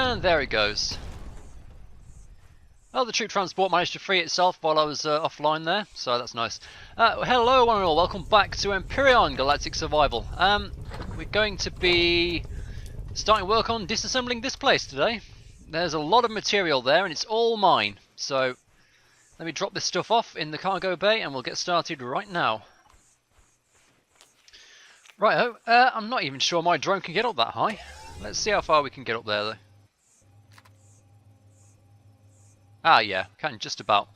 And there it goes. Well, the troop transport managed to free itself while I was offline there, so that's nice. Hello one and all, welcome back to Empyrion Galactic Survival. We're going to be starting work on disassembling this place today. There's a lot of material there and it's all mine, so let me drop this stuff off in the cargo bay and we'll get started right now. Righto, I'm not even sure my drone can get up that high. Let's see how far we can get up there though. Ah yeah, can just about.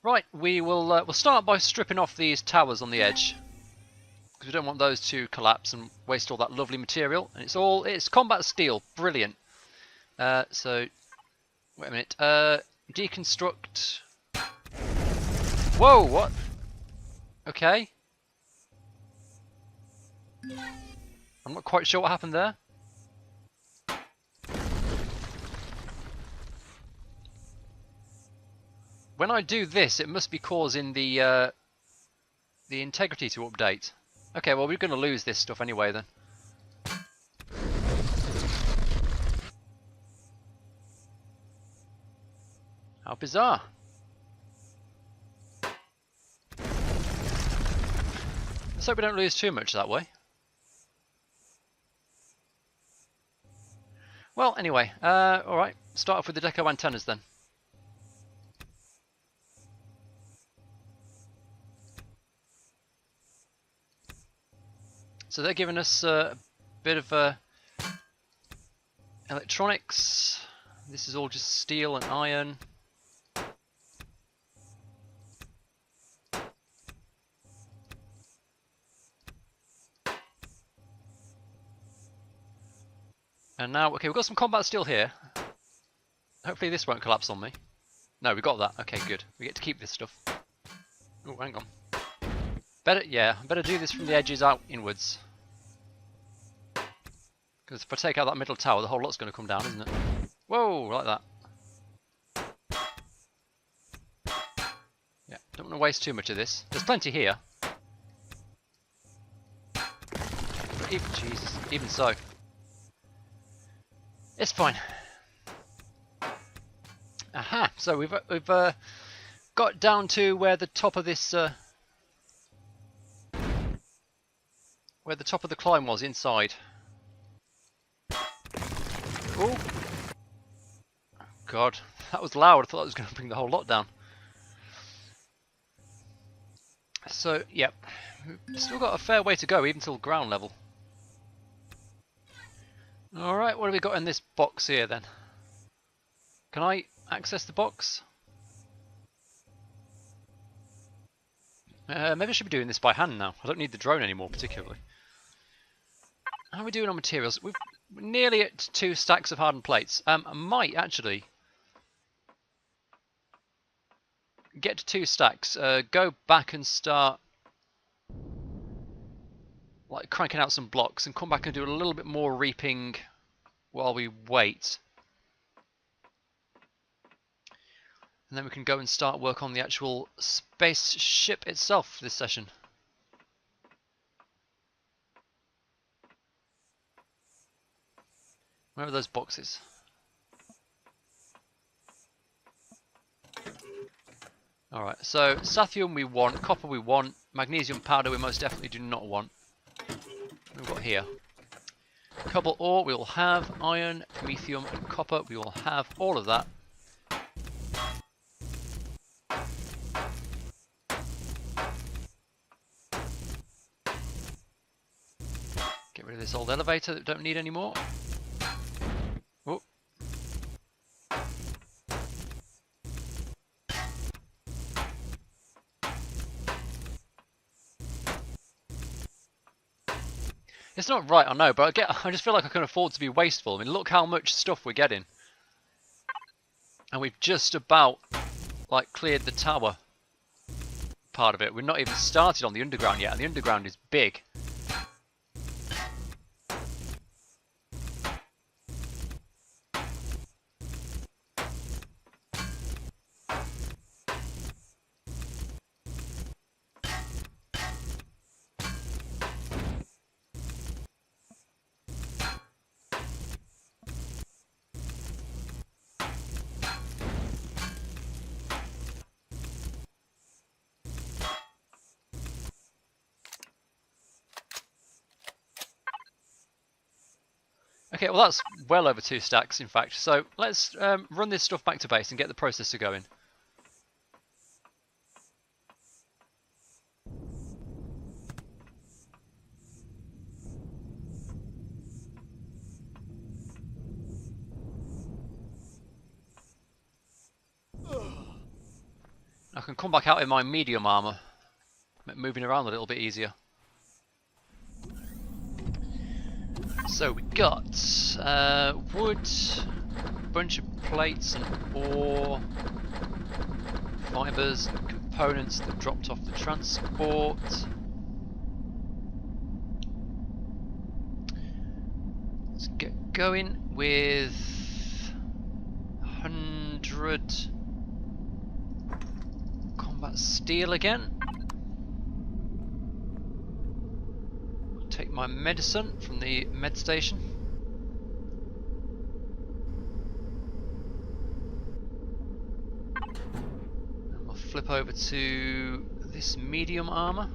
Right, we'll start by stripping off these towers on the edge, because we don't want those to collapse and waste all that lovely material. And it's combat steel, brilliant. So wait a minute, deconstruct. Whoa, what? Okay. I'm not quite sure what happened there. When I do this, it must be causing the integrity to update. Okay, well we're going to lose this stuff anyway then. How bizarre. Let's hope we don't lose too much that way. Well, anyway, alright, start off with the deco antennas then. So they're giving us a bit of electronics. This is all just steel and iron. And now, okay, we've got some combat steel here. Hopefully this won't collapse on me. No, we got that. Okay, good. We get to keep this stuff. Oh, hang on. Better do this from the edges out inwards. Because if I take out that middle tower, the whole lot's going to come down, isn't it? Whoa, like that. Yeah, don't want to waste too much of this. There's plenty here. Jesus, even so. It's fine. Aha, so we've got down to where the top of this where the top of the climb was inside. Oh God, that was loud. I thought that was going to bring the whole lot down. So, yep, we've still got a fair way to go, even till ground level. Alright, what have we got in this box here then? Can I access the box? Maybe I should be doing this by hand now. I don't need the drone anymore particularly. How are we doing on materials? We're nearly at 2 stacks of hardened plates. I might actually get to 2 stacks, go back and start like cranking out some blocks and come back and do a little bit more reaping while we wait. And then we can go and start work on the actual spaceship itself this session. Where are those boxes? Alright, so Sathium we want, copper we want, magnesium powder we most definitely do not want. What have we got here? Cobalt ore we will have, iron, promethium and copper we will have, all of that. Get rid of this old elevator that we don't need anymore. Oh. It's not right, I know, but I just feel like I can afford to be wasteful. I mean, look how much stuff we're getting. And we've just about, like, cleared the tower part of it. We're not even started on the underground yet, and the underground is big. Okay, well that's well over 2 stacks in fact. So let's run this stuff back to base and get the processor going. I can come back out in my medium armour, moving around a little bit easier. So we got wood, a bunch of plates and ore, fibres and components that dropped off the transport. Let's get going with 100 combat steel again. Take my medicine from the med station. And we'll flip over to this medium armour.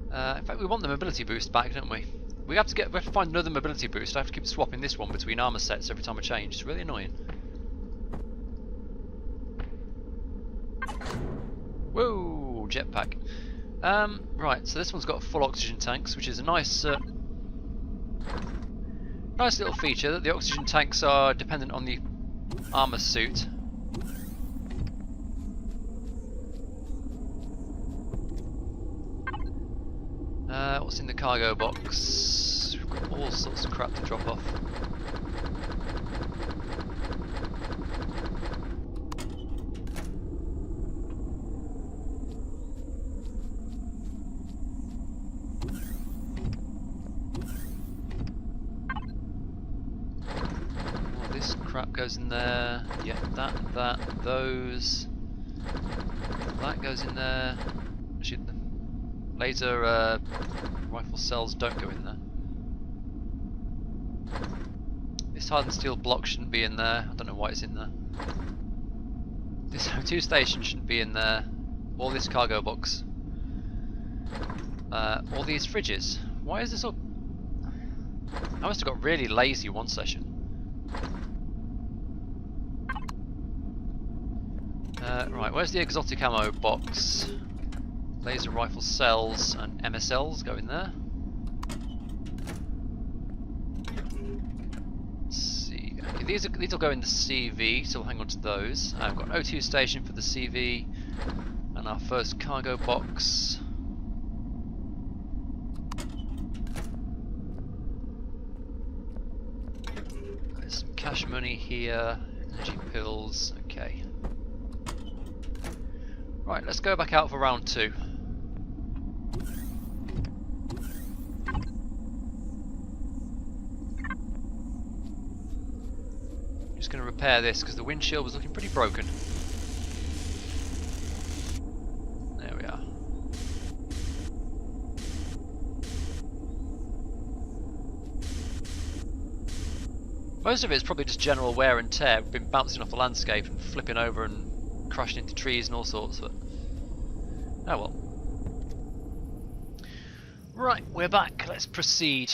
In fact, we want the mobility boost back, don't we? We have to find another mobility boost. I have to keep swapping this one between armour sets every time I change. It's really annoying. Whoa, jetpack. Right, so this one's got full oxygen tanks, which is a nice nice little feature, that the oxygen tanks are dependent on the armour suit. What's in the cargo box? We've got all sorts of crap to drop off. Goes in there, yeah, those, that goes in there. Actually, the laser rifle cells don't go in there. This hardened steel block shouldn't be in there. I don't know why it's in there. This O2 station shouldn't be in there. All this cargo box. All these fridges. Why is this all... I must have got really lazy one session. Right, where's the exotic ammo box? Laser rifle cells and MSLs go in there. Let's see. Okay, these will go in the CV, so we'll hang on to those. I've got an O2 station for the CV, and our first cargo box. There's some cash money here, energy pills. Okay. Right, let's go back out for round 2. Just going to repair this because the windshield was looking pretty broken. There we are. Most of it is probably just general wear and tear. We've been bouncing off the landscape and flipping over and crashing into trees and all sorts, but oh well. Right, we're back. Let's proceed.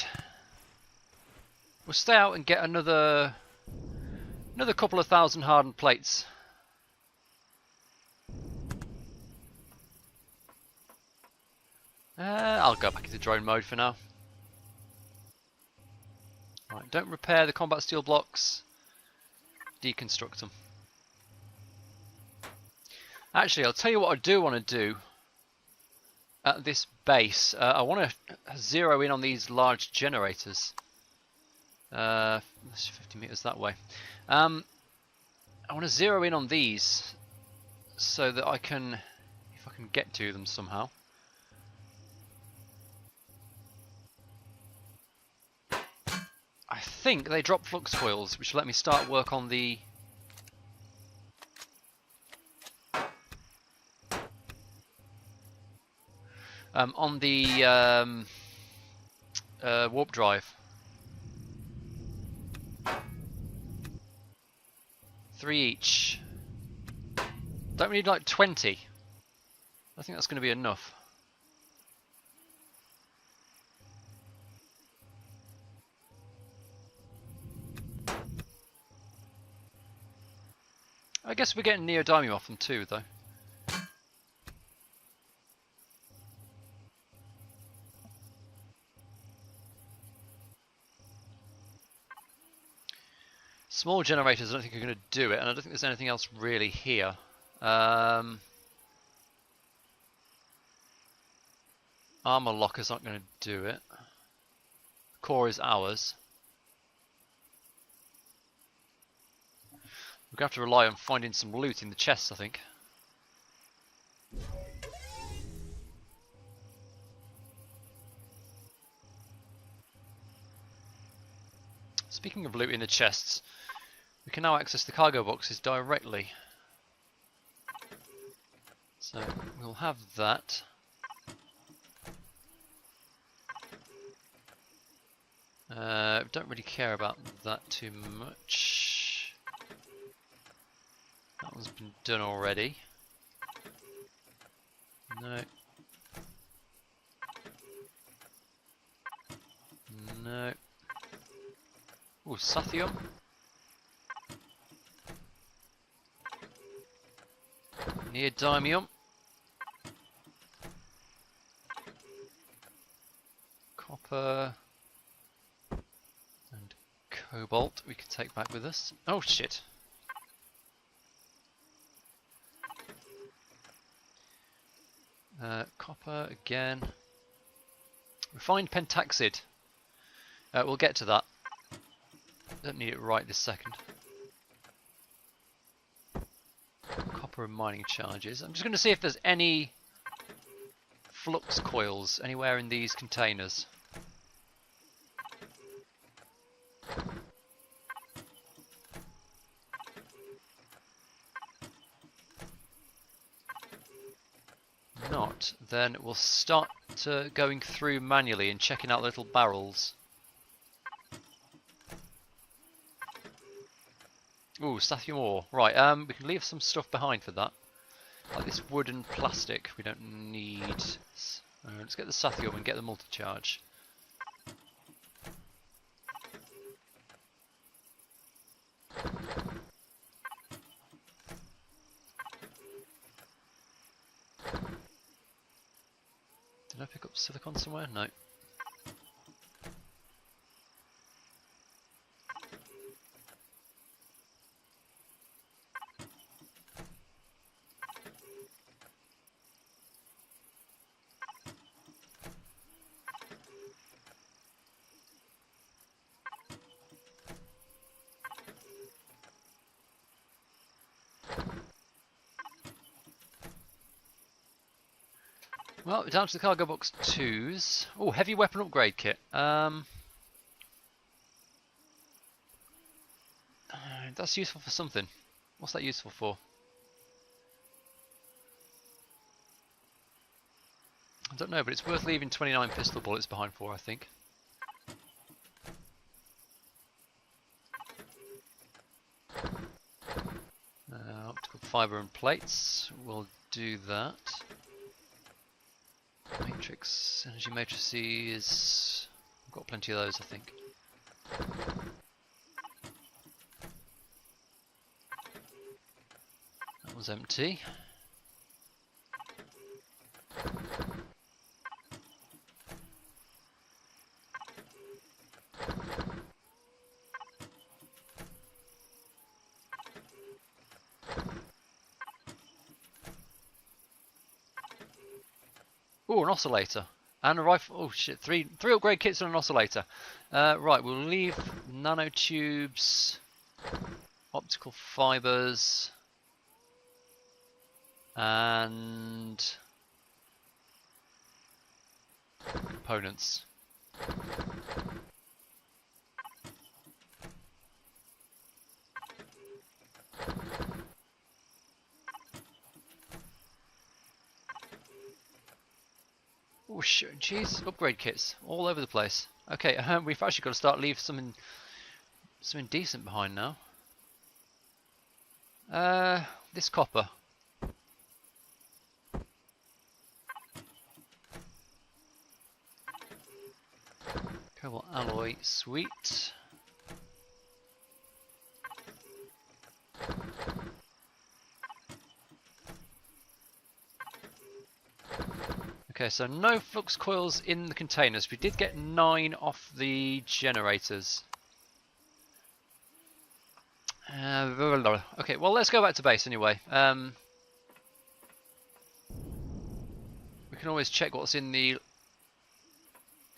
We'll stay out and get another couple of thousand hardened plates. I'll go back into drone mode for now. Right, don't repair the combat steel blocks. Deconstruct them. Actually, I'll tell you what I do want to do at this base. I want to zero in on these large generators. That's 50 meters that way. I want to zero in on these so that I can, if I can get to them somehow. I think they drop flux coils, which will let me start work on the warp drive. 3 each. Don't we need like 20? I think that's going to be enough. I guess we're getting neodymium off them too, though. Small generators, I don't think are going to do it, and I don't think there's anything else really here. Armor lockers aren't going to do it. Core is ours. We're going to have to rely on finding some loot in the chests, I think. Speaking of loot in the chests, we can now access the cargo boxes directly. So we'll have that. Don't really care about that too much. That one's been done already. No. No. Ooh, Sathium. Neodymium. Copper. And cobalt we can take back with us. Oh shit. Copper again. Refined pentaxid. We'll get to that. Don't need it right this second. Copper and mining charges. I'm just going to see if there's any flux coils anywhere in these containers. Not, then we'll start going through manually and checking out little barrels. Ooh, Sathium ore. Right, we can leave some stuff behind for that. Like this wood and plastic we don't need. Let's get the Sathium and get the multi-charge. Did I pick up silicon somewhere? No. Well, we're down to the cargo box 2s. Oh, heavy weapon upgrade kit. That's useful for something. What's that useful for? I don't know, but it's worth leaving 29 pistol bullets behind for, I think. Optical fibre and plates. We'll do that. Matrix, energy matrices. I've got plenty of those, I think. That was empty. Oh, an oscillator and a rifle. Oh shit! Three upgrade kits and an oscillator. Right, we'll leave nanotubes, optical fibers, and components. Oh shit, jeez, upgrade kits all over the place. Okay, we've actually got to start leaving something decent behind now. This copper. Cobalt alloy, sweet. Okay, so no flux coils in the containers. We did get 9 off the generators. Okay, well, let's go back to base anyway. We can always check what's in the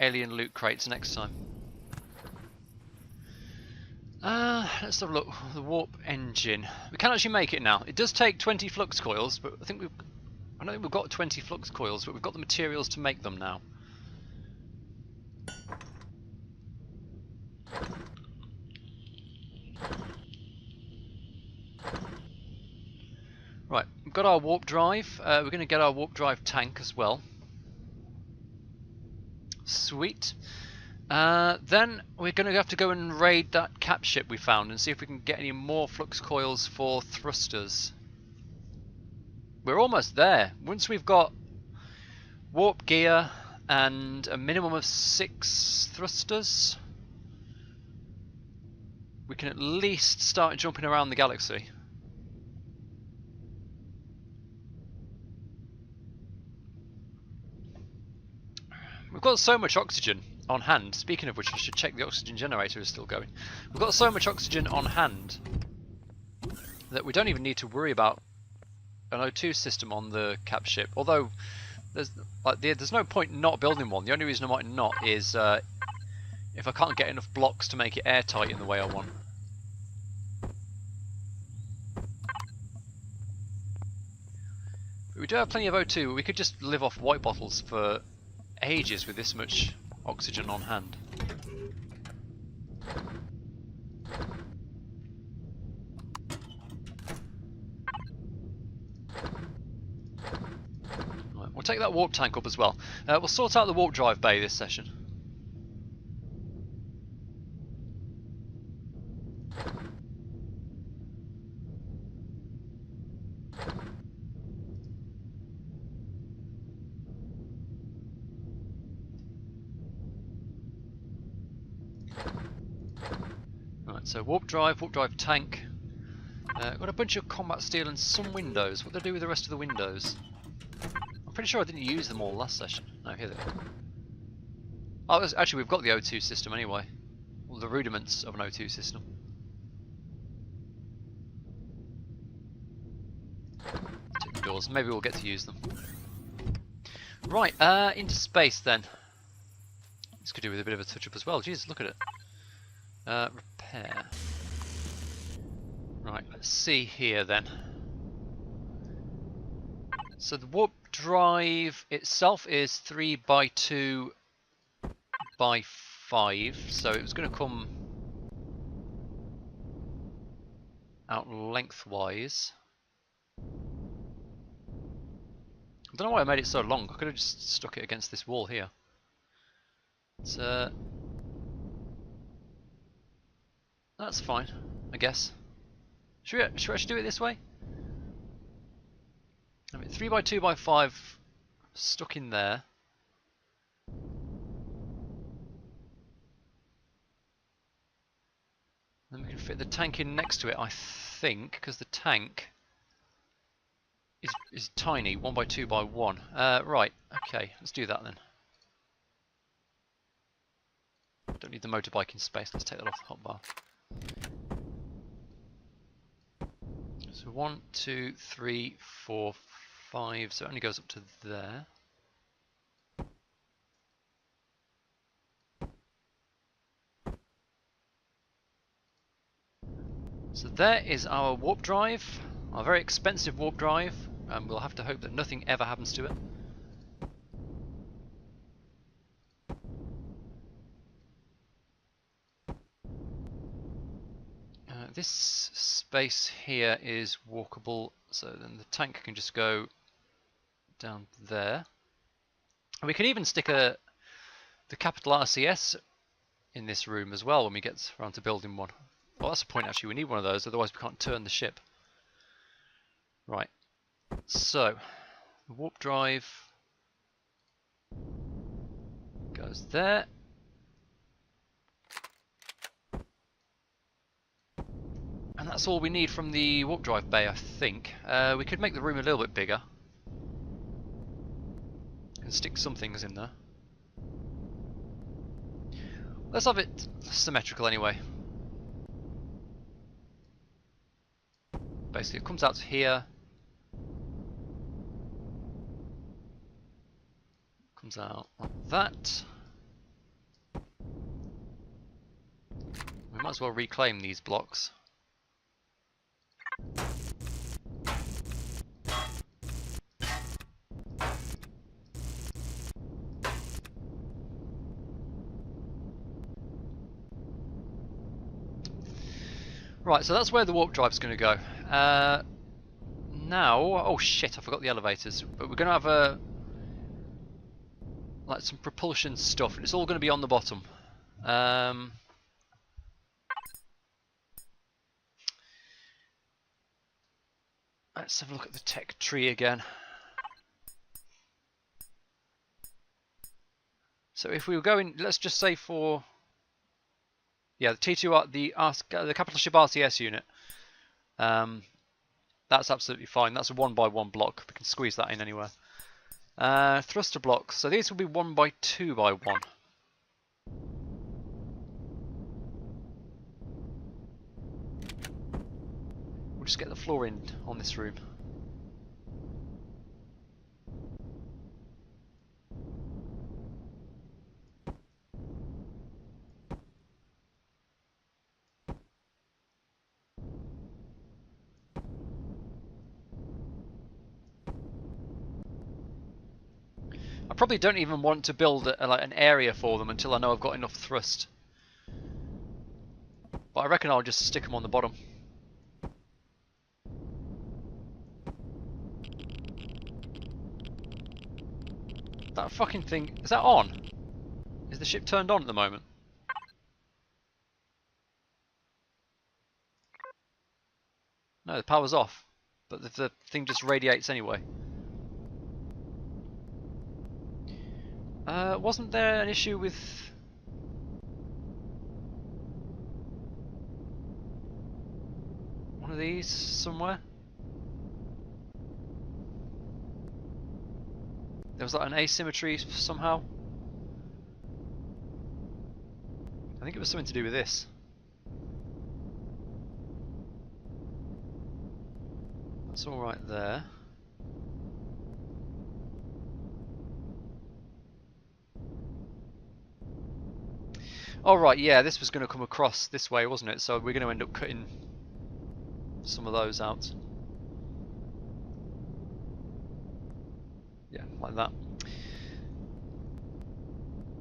alien loot crates next time. Let's have a look. The warp engine. We can actually make it now. It does take 20 flux coils, but I don't think we've got 20 flux coils, but we've got the materials to make them now. Right, we've got our warp drive. We're going to get our warp drive tank as well. Sweet. Then we're going to have to go and raid that cap ship we found and see if we can get any more flux coils for thrusters. We're almost there. Once we've got warp gear and a minimum of 6 thrusters, we can at least start jumping around the galaxy. We've got so much oxygen on hand. Speaking of which, I should check the oxygen generator is still going. We've got so much oxygen on hand that we don't even need to worry about an O2 system on the cap ship. Although there's no point not building one. The only reason I might not is if I can't get enough blocks to make it airtight in the way I want. But we do have plenty of O2. We could just live off white bottles for ages with this much oxygen on hand. Right, we'll take that warp tank up as well. We'll sort out the warp drive bay this session. So warp drive tank. Got a bunch of combat steel and some windows. What do they do with the rest of the windows? I'm pretty sure I didn't use them all last session. No, here they are. Oh, actually we've got the O2 system anyway. Well, the rudiments of an O2 system. Take the doors. Maybe we'll get to use them. Right, into space then. This could do with a bit of a touch-up as well. Jesus, look at it. Repair. Right, let's see here then. So the warp drive itself is 3 by 2 by 5, so it was going to come out lengthwise. I don't know why I made it so long. I could have just stuck it against this wall here. It's that's fine, I guess. Should we actually do it this way? I mean, 3 by 2 by 5 stuck in there. Then we can fit the tank in next to it, I think, because the tank is tiny, 1 by 2 by 1. Right, okay, let's do that then. Don't need the motorbike in space, let's take that off the hotbar. So 1, 2, 3, 4, 5, so it only goes up to there. So there is our warp drive, our very expensive warp drive, and we'll have to hope that nothing ever happens to it. This space here is walkable, so then the tank can just go down there. And we can even stick the capital RCS in this room as well when we get around to building one. Well, that's the point actually, we need one of those, otherwise we can't turn the ship. Right, so the warp drive goes there. And that's all we need from the warp drive bay, I think. We could make the room a little bit bigger. can stick some things in there. Let's have it symmetrical anyway. Basically, it comes out to here. Comes out like that. We might as well reclaim these blocks. Right, so that's where the warp drive's going to go. Now, oh shit, I forgot the elevators. But we're going to have like some propulsion stuff, and it's all going to be on the bottom. Let's have a look at the tech tree again. So if we were going, let's just say for, yeah, the T2, the capital ship RTS unit. That's absolutely fine. That's a 1x1 block. We can squeeze that in anywhere. Thruster blocks. So these will be 1x2x1. We'll just get the floor in on this room. I probably don't even want to build like an area for them until I know I've got enough thrust. But I reckon I'll just stick them on the bottom. That fucking thing, is that on? Is the ship turned on at the moment? No, the power's off. But the thing just radiates anyway. Wasn't there an issue with... one of these somewhere? There was like an asymmetry somehow. I think it was something to do with this. That's all right there. Oh right, yeah, this was going to come across this way, wasn't it? So we're going to end up cutting some of those out. Yeah, like that.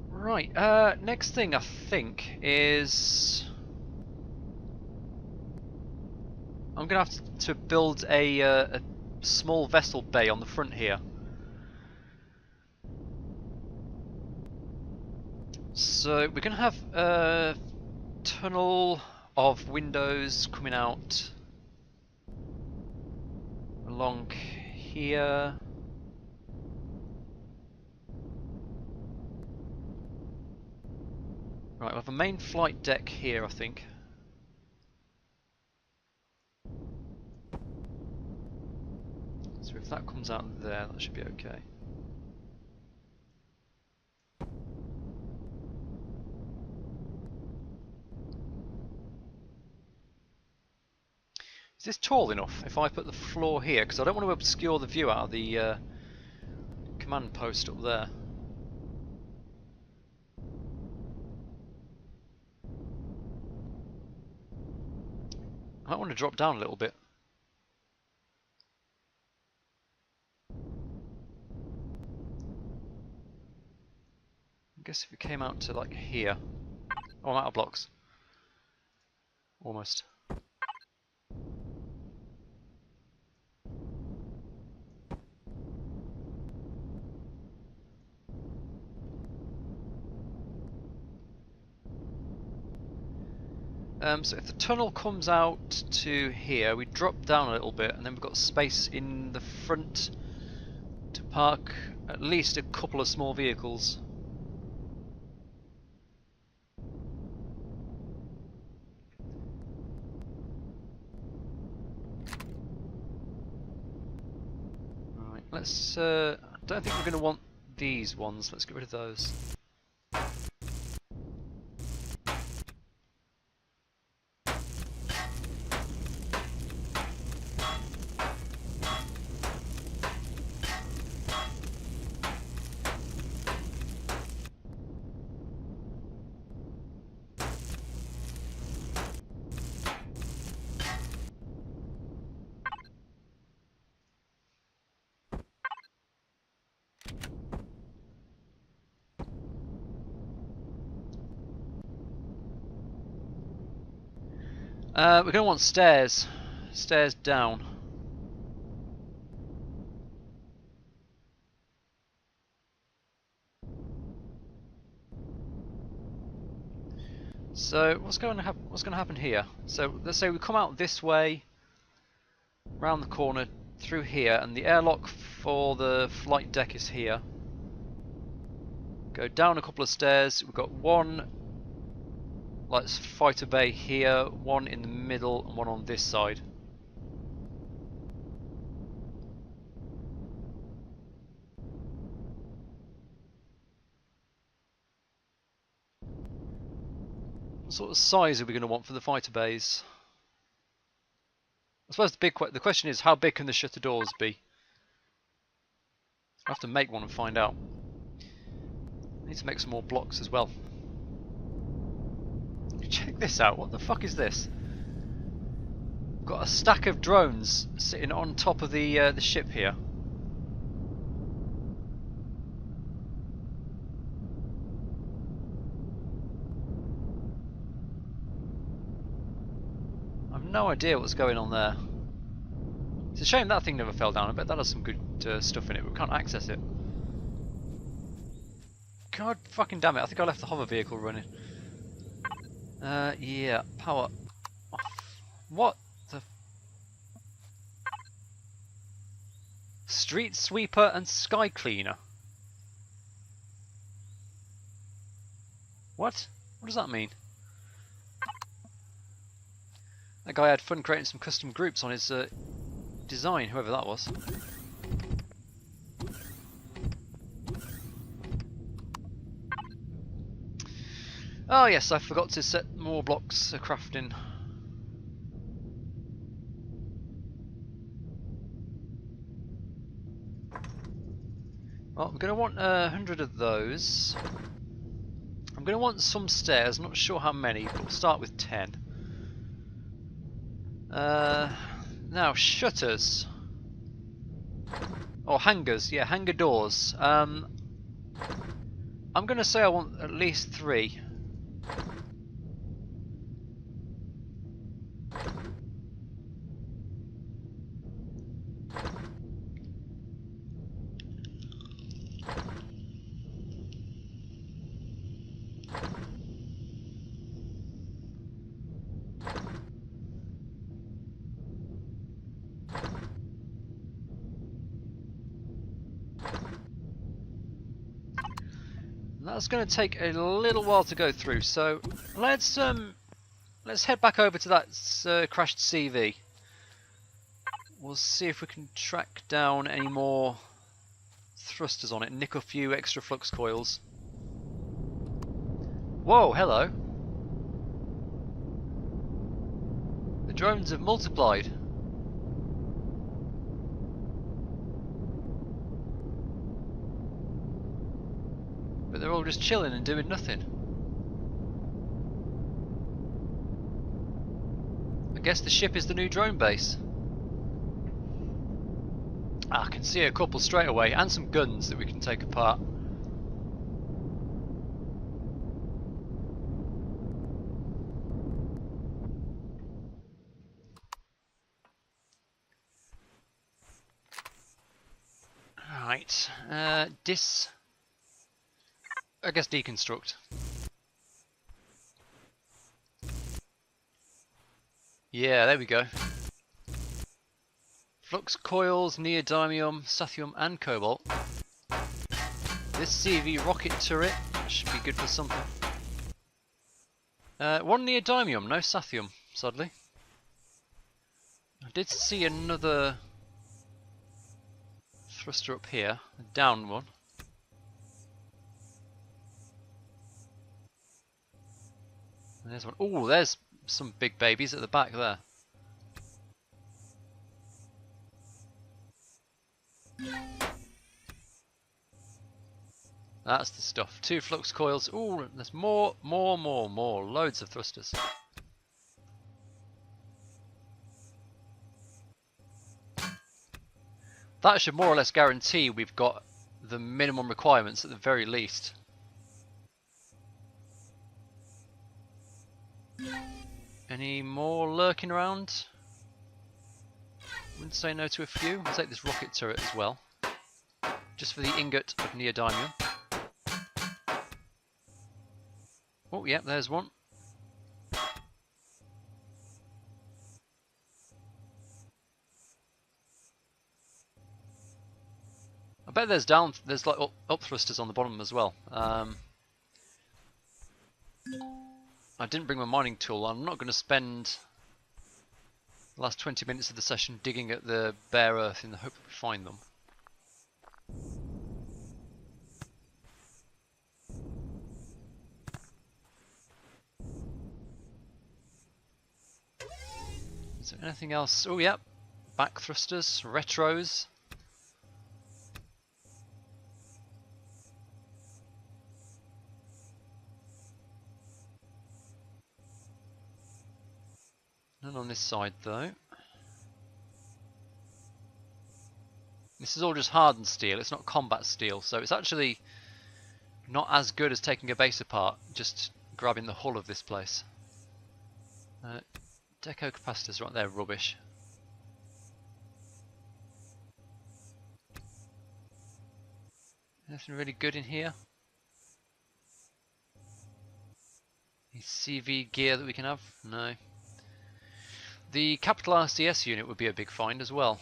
Right, next thing I think is... I'm going to have to build a small vessel bay on the front here. So we're going to have a tunnel of windows coming out along here. Right, we have a main flight deck here, I think. So if that comes out there, that should be okay. Is this tall enough if I put the floor here? Because I don't want to obscure the view out of the command post up there. I might want to drop down a little bit. I guess if it came out to like here. Oh, I'm out of blocks. Almost. So if the tunnel comes out to here, we drop down a little bit, and then we've got space in the front to park at least a couple of small vehicles. Right, let's. I don't think we're going to want these ones. Let's get rid of those. We're going to want stairs. Stairs down. So what's going to happen here? So let's say we come out this way, round the corner, through here, and the airlock for the flight deck is here. Go down a couple of stairs. We've got one like fighter bay here, one in the middle, and one on this side. What sort of size are we going to want for the fighter bays? I suppose the question is, how big can the shutter doors be? I'll have to make one and find out. I need to make some more blocks as well. Check this out. What the fuck is this? We've got a stack of drones sitting on top of the ship here. I've no idea what's going on there. It's a shame that thing never fell down. I bet that has some good stuff in it, but we can't access it. God fucking damn it, I think I left the hover vehicle running. Yeah, power off. What the... Street sweeper and sky cleaner? What? What does that mean? That guy had fun creating some custom groups on his design, whoever that was. Oh yes, I forgot to set more blocks of crafting. Well, we're going to want 100 of those. I'm going to want some stairs, not sure how many, but we'll start with 10. Now, shutters. Or hangers, yeah, hanger doors. I'm going to say I want at least 3. That's going to take a little while to go through, so let's head back over to that crashed CV. We'll see if we can track down any more thrusters on it, nick a few extra flux coils. Whoa, hello. The drones have multiplied. But they're all just chilling and doing nothing. I guess the ship is the new drone base. I can see a couple straight away, and some guns that we can take apart. Right, I guess deconstruct. Yeah, there we go. Flux coils, neodymium, sathium and cobalt. This CV rocket turret should be good for something. One neodymium, no sathium, sadly. I did see another thruster up here, a down one. And there's one. Oh, there's some big babies at the back there. That's the stuff. 2 flux coils. Oh, there's more. Loads of thrusters. That should more or less guarantee we've got the minimum requirements at the very least. Any more lurking around? Wouldn't say no to a few. I'll take this rocket turret as well. Just for the ingot of neodymium. Oh, yep, there's one. I bet there's like up thrusters on the bottom as well. I didn't bring my mining tool. I'm not going to spend the last 20 minutes of the session digging at the bare earth in the hope that we find them. Is there anything else? Oh, yep. Back thrusters, retros. None on this side though. This is all just hardened steel, it's not combat steel, so it's actually not as good as taking a base apart, just grabbing the hull of this place. Deco capacitors right there, rubbish. Anything really good in here? Any CV gear that we can have? No. The capital RCS unit would be a big find as well.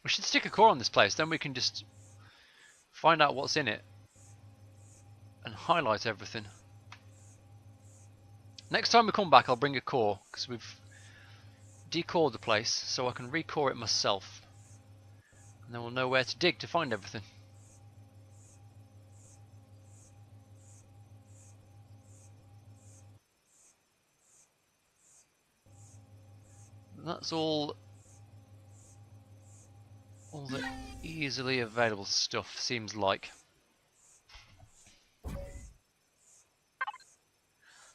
We should stick a core on this place, then we can just find out what's in it and highlight everything. Next time we come back I'll bring a core, because we've decored the place, so I can recore it myself. And then we'll know where to dig to find everything. That's all the easily available stuff, seems like.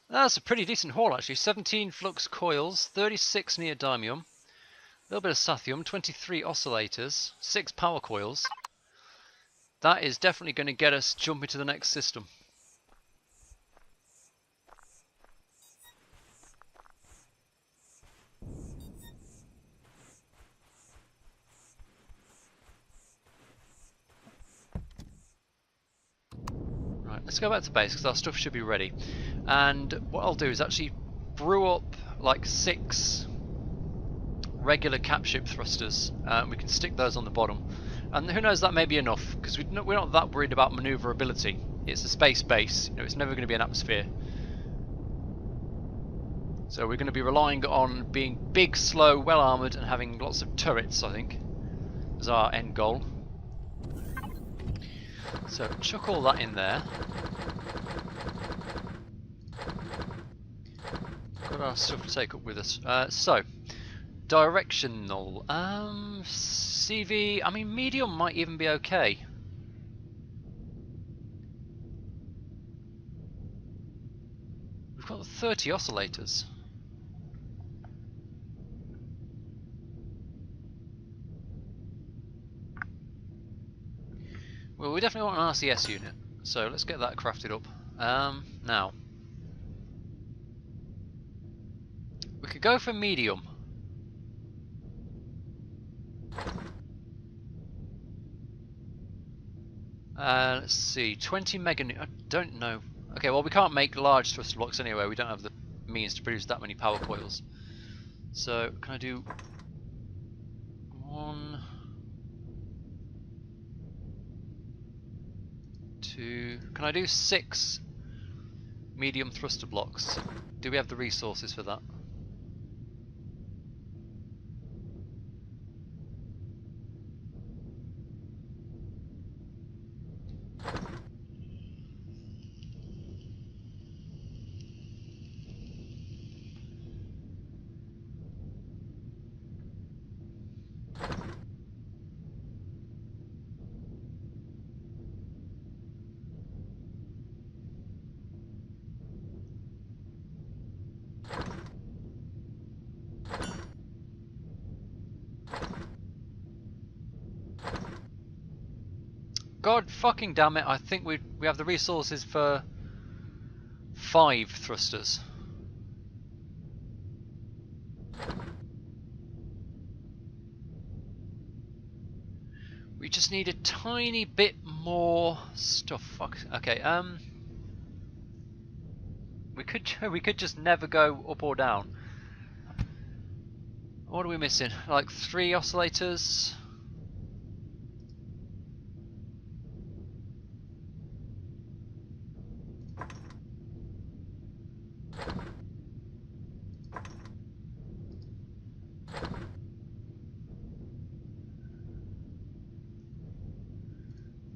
That's a pretty decent haul actually. 17 flux coils, 36 neodymium, a little bit of sathium, 23 oscillators, 6 power coils. That is definitely going to get us jumping to the next system. Right, let's go back to base because our stuff should be ready. And what I'll do is actually brew up like 6 regular capship thrusters. We can stick those on the bottom. And who knows, that may be enough, because we're not that worried about manoeuvrability. It's a space base, you know, it's never going to be an atmosphere. So we're going to be relying on being big, slow, well armoured and having lots of turrets, I think, as our end goal. So chuck all that in there. Got our stuff to take up with us. So, directional. CV, I mean medium might even be okay. We've got 30 oscillators. Well, we definitely want an RCS unit, so let's get that crafted up. Now, we could go for medium. Let's see, 20 mega. I don't know. Okay, well we can't make large thruster blocks anyway. We don't have the means to produce that many power coils. So can I do 1, 2, Can I do 6 medium thruster blocks? Do we have the resources for that? God fucking damn it, I think we have the resources for 5 thrusters. We just need a tiny bit more stuff. Fuck. Okay, we could just never go up or down. What are we missing? Like 3 oscillators?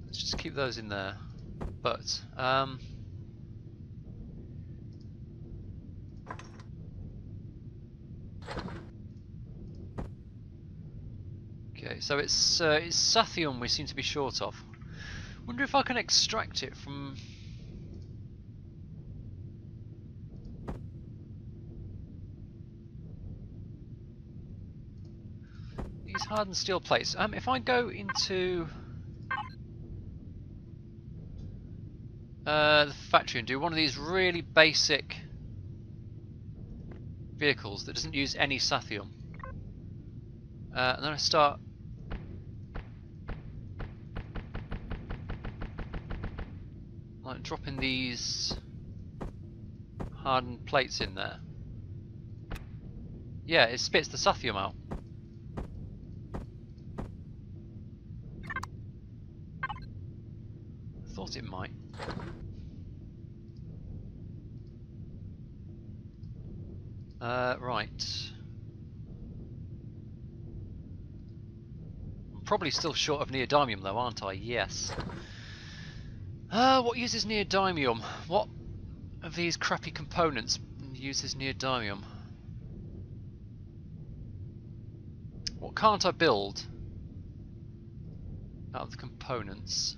Let's just keep those in there. But okay, so it's Sathium we seem to be short of. Wonder if I can extract it from. These hardened steel plates. If I go into the factory and do one of these really basic vehicles that doesn't use any Sathium, and then I start like dropping these hardened plates in there. Yeah, it spits the Sathium out. Thought it might. Right. I'm probably still short of neodymium though, aren't I? Yes. What uses neodymium? What of these crappy components uses neodymium? What can't I build out of the components?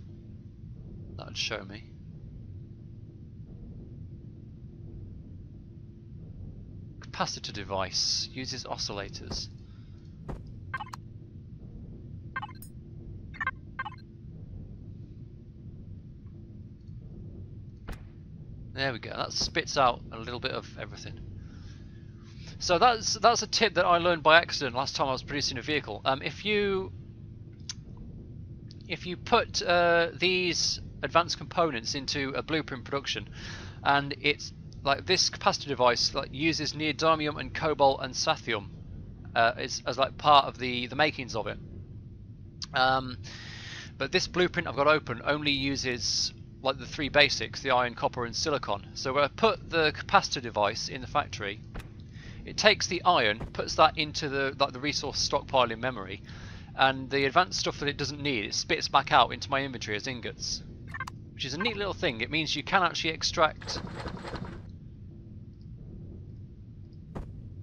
That'd show me. Capacitor device uses oscillators. There we go. That spits out a little bit of everything. So that's a tip that I learned by accident last time I was producing a vehicle. If you put these advanced components into a blueprint production, and it's like this capacitor device like uses neodymium and cobalt and sathium as like part of the makings of it. But this blueprint I've got open only uses like the 3 basics, the iron, copper and silicon. So when I put the capacitor device in the factory, it takes the iron, puts that into the resource stockpile in memory, and the advanced stuff that it doesn't need, it spits back out into my inventory as ingots, which is a neat little thing. It means you can actually extract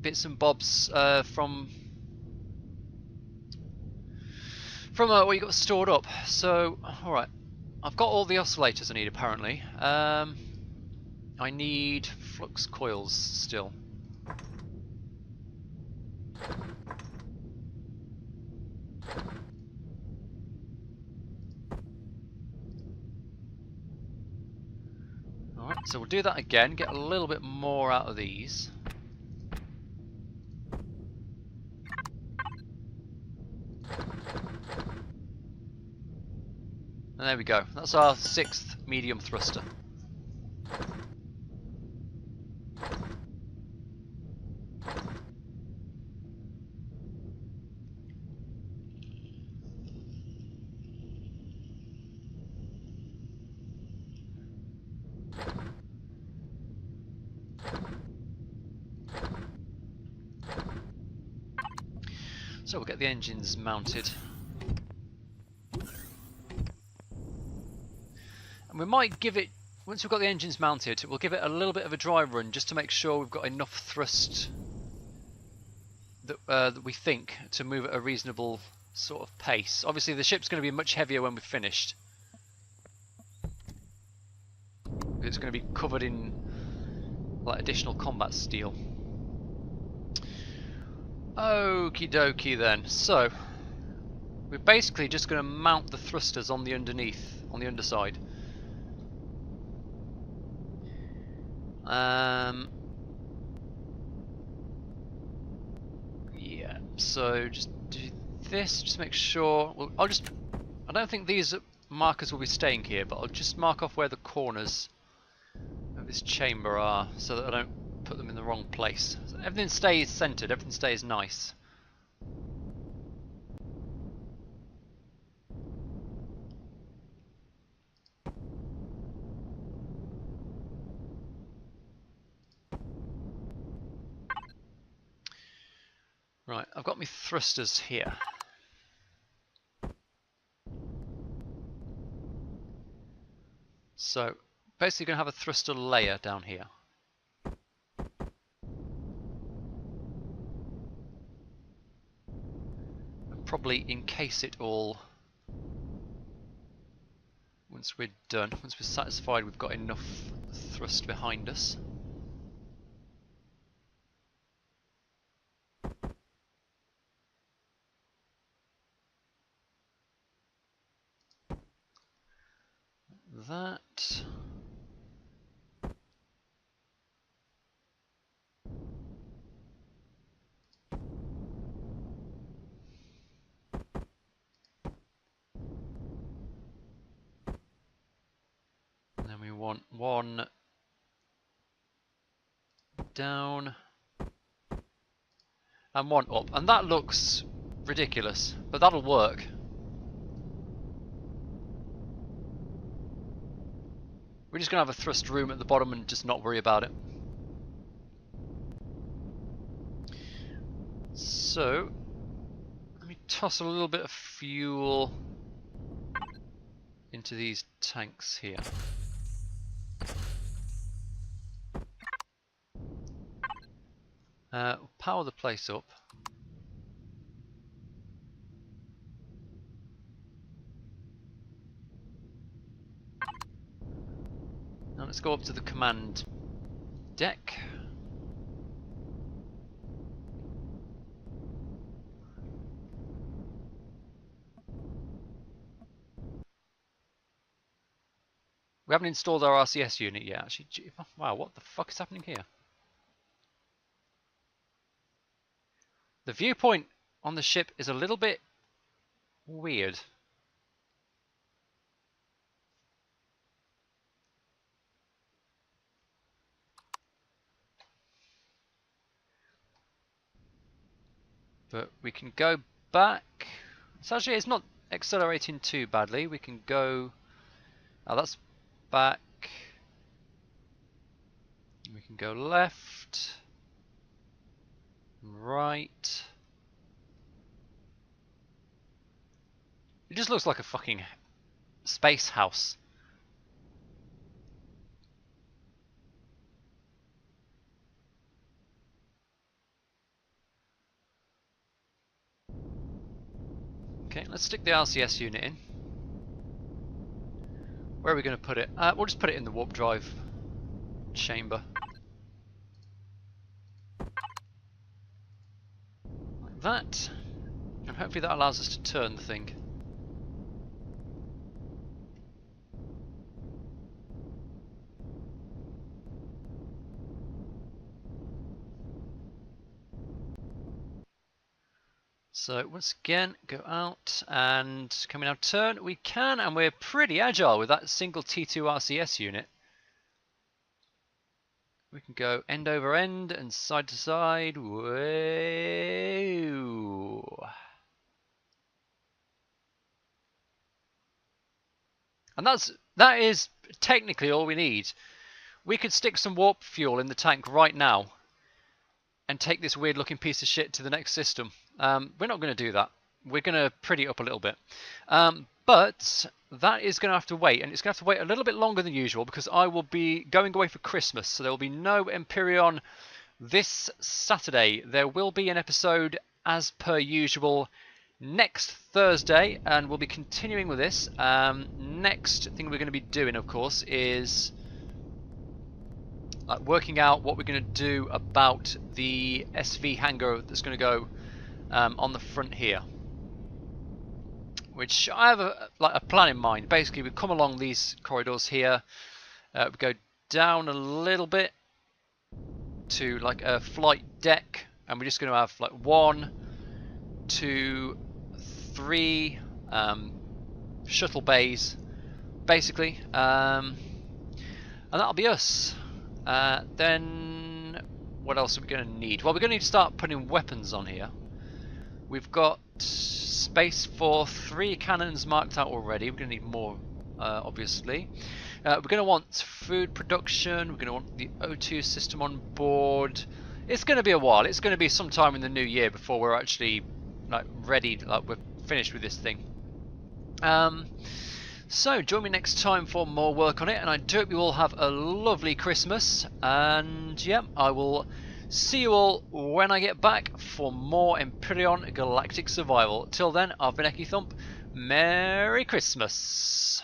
bits and bobs from what you got stored up. So, all right, I've got all the oscillators I need apparently. I need flux coils still. Alright, so we'll do that again, get a little bit more out of these. And there we go, that's our 6th medium thruster. So we'll get the engines mounted. And we might give it, once we've got the engines mounted, we'll give it a little bit of a dry run just to make sure we've got enough thrust that we think to move at a reasonable sort of pace. Obviously the ship's going to be much heavier when we've finished. It's going to be covered in like additional combat steel. Okie dokie then. So we're basically just going to mount the thrusters on the underneath, on the underside. Yeah, so just do this, just make sure. Well, I don't think these markers will be staying here, but I'll just mark off where the corners of this chamber are so that I don't put them in the wrong place. So everything stays centered, everything stays nice. Right, I've got my thrusters here. So basically going to have a thruster layer down here. And probably encase it all once we're done, once we're satisfied we've got enough thrust behind us. That. And then we want one down and one up. And that looks ridiculous, but that'll work. We're just going to have a thrust room at the bottom and just not worry about it. So, let me toss a little bit of fuel into these tanks here. We'll power the place up. Now let's go up to the command deck. We haven't installed our RCS unit yet, actually. Wow, what the fuck is happening here? The viewpoint on the ship is a little bit weird. But we can go back. So actually it's not accelerating too badly. We can go... Oh, that's back. We can go left. Right. It just looks like a fucking space house. Okay, let's stick the RCS unit in. Where are we going to put it? We'll just put it in the warp drive chamber. Like that. And hopefully that allows us to turn the thing. So once again, go out, and can we now turn? We can, and we're pretty agile with that single T2 RCS unit. We can go end over end and side to side. Whoa. And that is technically all we need. We could stick some warp fuel in the tank right now and take this weird looking piece of shit to the next system. We're not going to do that. We're going to pretty it up a little bit. But that is going to have to wait, and it's going to have to wait a little bit longer than usual because I will be going away for Christmas, so there will be no Empyrion this Saturday. There will be an episode as per usual next Thursday, and we'll be continuing with this. Next thing we're going to be doing, of course, is working out what we're going to do about the SV hangar that's going to go on the front here. Which I have a plan in mind. Basically, we come along these corridors here. We go down a little bit to like a flight deck, and we're just going to have like 1, 2, 3 shuttle bays, basically, and that'll be us. Then what else are we going to need? Well, we're going to need to start putting weapons on here. We've got space for 3 cannons marked out already. We're going to need more, obviously. We're going to want food production. We're going to want the O2 system on board. It's going to be a while. It's going to be sometime in the new year before we're actually like ready, like we're finished with this thing. So join me next time for more work on it, and I do hope you all have a lovely Christmas. And yeah, I will see you all when I get back for more Empyrion Galactic Survival. Till then, I've been Ekkithump. Merry Christmas!